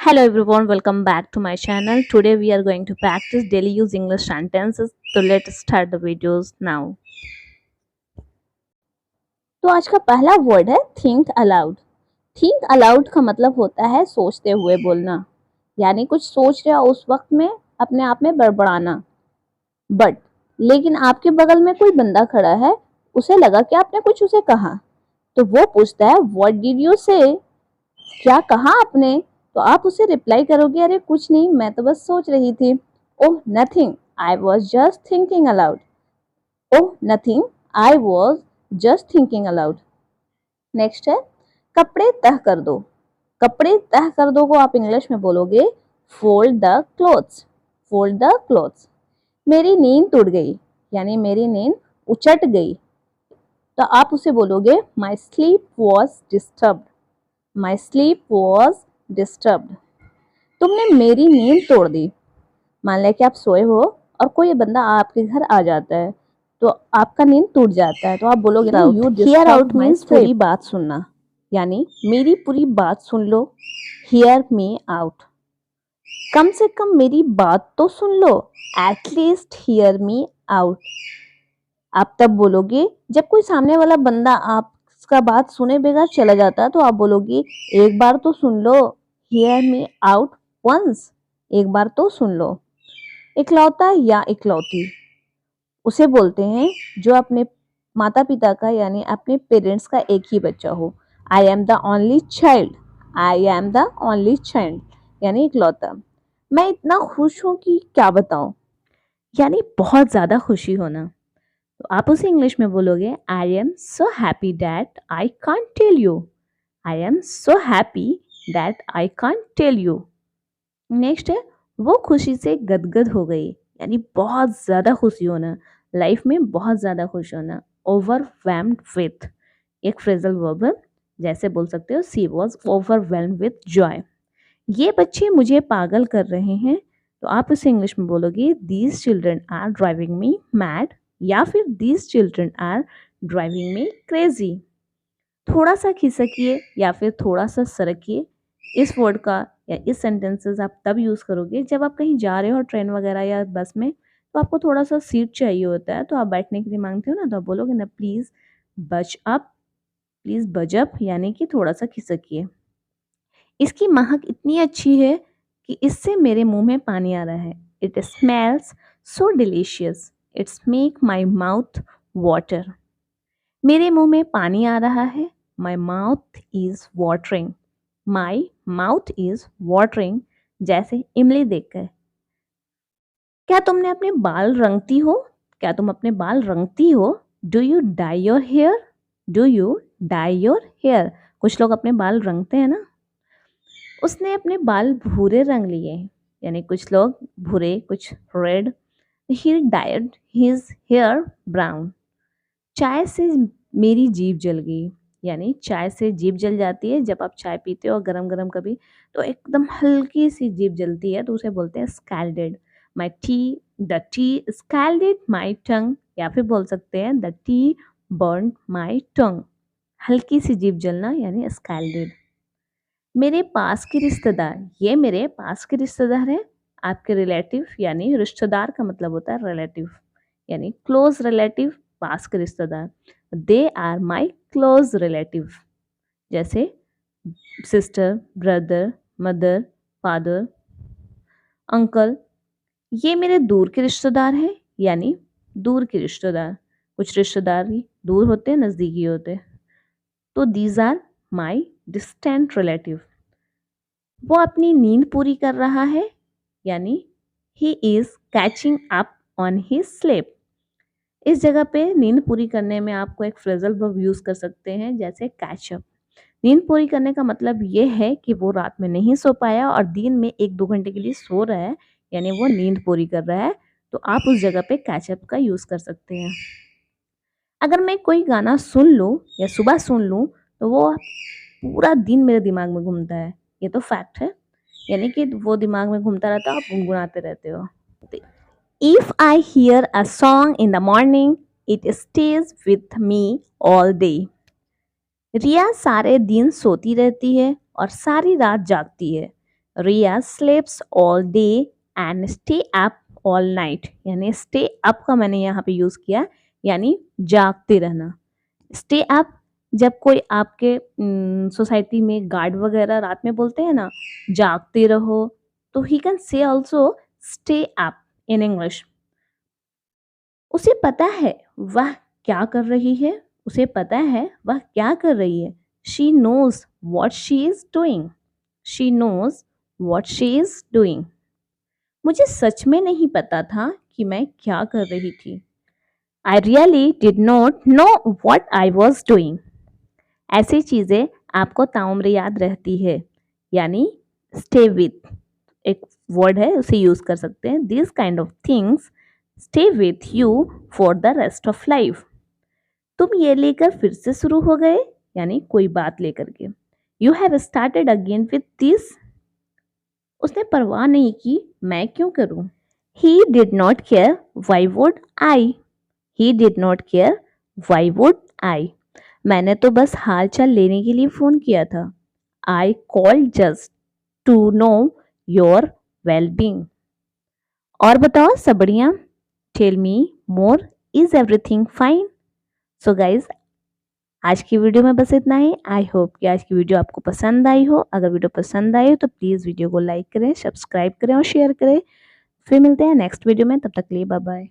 Hello everyone, welcome back to my channel. Today we are going to practice daily use English sentences. So let's start the videos now. तो आज का पहला word है think allowed. Think allowed का मतलब होता है सोचते हुए बोलना, यानी कुछ सोच रहे हो उस वक्त में अपने आप में बड़बड़ाना। बट लेकिन आपके बगल में कोई बंदा खड़ा है, उसे लगा कि आपने कुछ उसे कहा, तो वो पूछता है व्हाट डिड यू से, क्या कहा आपने? तो आप उसे रिप्लाई करोगे अरे कुछ नहीं, मैं तो बस सोच रही थी। Oh nothing, I was just thinking aloud. Oh nothing, I was just thinking aloud. Next है कपड़े तह कर दो। कपड़े तह कर दो को आप इंग्लिश में बोलोगे fold the clothes. Fold the clothes. मेरी नींद टूट गई, यानी मेरी नींद उचट गई, तो आप उसे बोलोगे my sleep was disturbed. My sleep was disturbed. तुमने मेरी नींद तोड़ दी। मान लिया कि आप सोए हो और कोई बंदा आपके घर आ जाता है, तो आपका नींद टूट जाता है, तो आप बोलोगे ना यू हियर आउट मीन्स पूरी बात सुनना, यानी मेरी पूरी बात सुन लो। हियर मी आउट, कम से कम मेरी बात तो सुन लो। At least hear me out. आप तब बोलोगे जब कोई सामने वाला बंदा आपका बात सुने बगैर चला जाता है, तो आप बोलोगे एक बार तो सुन लो। हियर मी आउट वंस, एक बार तो सुन लो। इकलौता या इकलौती उसे बोलते हैं जो अपने माता पिता का यानी अपने पेरेंट्स का एक ही बच्चा हो। I am the only child. I am the only child यानी इकलौता। मैं इतना खुश हूं कि क्या बताऊं, यानी बहुत ज़्यादा खुशी होना। तो आप उसे इंग्लिश में बोलोगे I am so happy that I can't tell you. I am so happy that I can't tell you. Next है वो खुशी से गदगद हो गई, यानी बहुत ज़्यादा खुशी होना, लाइफ में बहुत ज़्यादा खुश होना। ओवरवेल्म्ड विथ एक फ्रेजल वर्ब है, जैसे बोल सकते हो सी वॉज ओवरवेल्म्ड विथ जॉय। ये बच्चे मुझे पागल कर रहे हैं, तो आप इसे इंग्लिश में बोलोगे these children are driving me mad, या फिर these children are driving me crazy. थोड़ा सा खिसकिए या फिर थोड़ा सा सरकिए, इस वर्ड का या इस सेंटेंसेस आप तब यूज़ करोगे जब आप कहीं जा रहे हो ट्रेन वगैरह या बस में, तो आपको थोड़ा सा सीट चाहिए होता है, तो आप बैठने के लिए मांगते हो ना, तो आप बोलोगे ना प्लीज़ बच अप, प्लीज़ बज अप, यानी कि थोड़ा सा खिसकिए। इसकी महक इतनी अच्छी है कि इससे मेरे मुंह में पानी आ रहा है। It smells so delicious, it's make my mouth water. मेरे मुंह में पानी आ रहा है। My mouth is watering. My mouth is watering, जैसे इमली देखकर। क्या तुमने अपने बाल रंगती हो? क्या तुम अपने बाल रंगती हो? Do you dye your hair? Do you dye your hair? कुछ लोग अपने बाल रंगते हैं ना। उसने अपने बाल भूरे रंग लिए, यानी कुछ लोग भूरे, कुछ red. He dyed his hair brown. चाय से मेरी जीभ जल गई, यानी चाय से जीभ जल जाती है जब आप चाय पीते हो और गरम गरम कभी, तो एकदम हल्की सी जीभ जलती है, तो उसे बोलते हैं स्कैल्डेड। माई टी, द टी स्कैल्डेड माई टंग, या फिर बोल सकते हैं द टी बर्न माई टंग। हल्की सी जीभ जलना यानी स्कैल्डेड। मेरे पास के रिश्तेदार, ये मेरे पास के रिश्तेदार हैं। आपके रिलेटिव, यानी रिश्तेदार का मतलब होता है रिलेटिव, यानी क्लोज रिलेटिव, पास के रिश्तेदार। They are my close relative, जैसे sister, brother, mother, father, uncle. ये मेरे दूर के रिश्तेदार हैं, यानी दूर के रिश्तेदार। कुछ रिश्तेदार ही दूर होते हैं, नज़दीकी होते हैं, तो these are my distant relative. वो अपनी नींद पूरी कर रहा है, यानी he is catching up on his sleep. इस जगह पे नींद पूरी करने में आपको एक फ्रेजल वर्ब यूज कर सकते हैं, जैसे कैच अप। नींद पूरी करने का मतलब ये है कि वो रात में नहीं सो पाया और दिन में 1-2 घंटे के लिए सो रहा है, यानी वो नींद पूरी कर रहा है, तो आप उस जगह पे कैचअप का यूज कर सकते हैं। अगर मैं कोई गाना सुन लूँ या सुबह सुन लूँ, तो वो पूरा दिन मेरे दिमाग में घूमता है। ये तो फैक्ट है, यानी कि वो दिमाग में घूमता रहता है, आप गुनगुनाते रहते हो। If I hear a song in the morning, it stays with me all day. Riya सारे दिन सोती रहती है और सारी रात जागती है। Riya sleeps all day and stay up all night. यानी स्टे अप का मैंने यहाँ पे यूज किया, यानी जागते रहना। स्टे अप जब कोई आपके सोसाइटी में गार्ड वगैरह रात में बोलते हैं ना जागते रहो, तो he can say also stay up in English. उसे पता है वह क्या कर रही है, उसे पता है वह क्या कर रही है। She knows what she is doing, she knows what she is doing. मुझे सच में नहीं पता था कि मैं क्या कर रही थी। I really did not know what I was doing. ऐसी चीज़ें आपको ताउम्र याद रहती है, यानी स्टे विथ एक वर्ड है, उसे यूज कर सकते हैं। This kind of things stay with you for the rest of life. तुम ये लेकर फिर से शुरू हो गए, यानी कोई बात लेकर के। You have started again with this. उसने परवाह नहीं की मैं क्यों करूं। He did not care why would I, he did not care why would I. मैंने तो बस हाल चाल लेने के लिए फोन किया था। I call just to know your well being. और बताओ सब बढ़िया। Tell me more, is everything fine. So guys, आज की वीडियो में बस इतना ही। आई होप कि आज की वीडियो आपको पसंद आई हो। अगर वीडियो पसंद आई हो तो प्लीज़ वीडियो को लाइक करें, सब्सक्राइब करें और शेयर करें। फिर मिलते हैं नेक्स्ट वीडियो में, तब तक के लिए बाय बाय।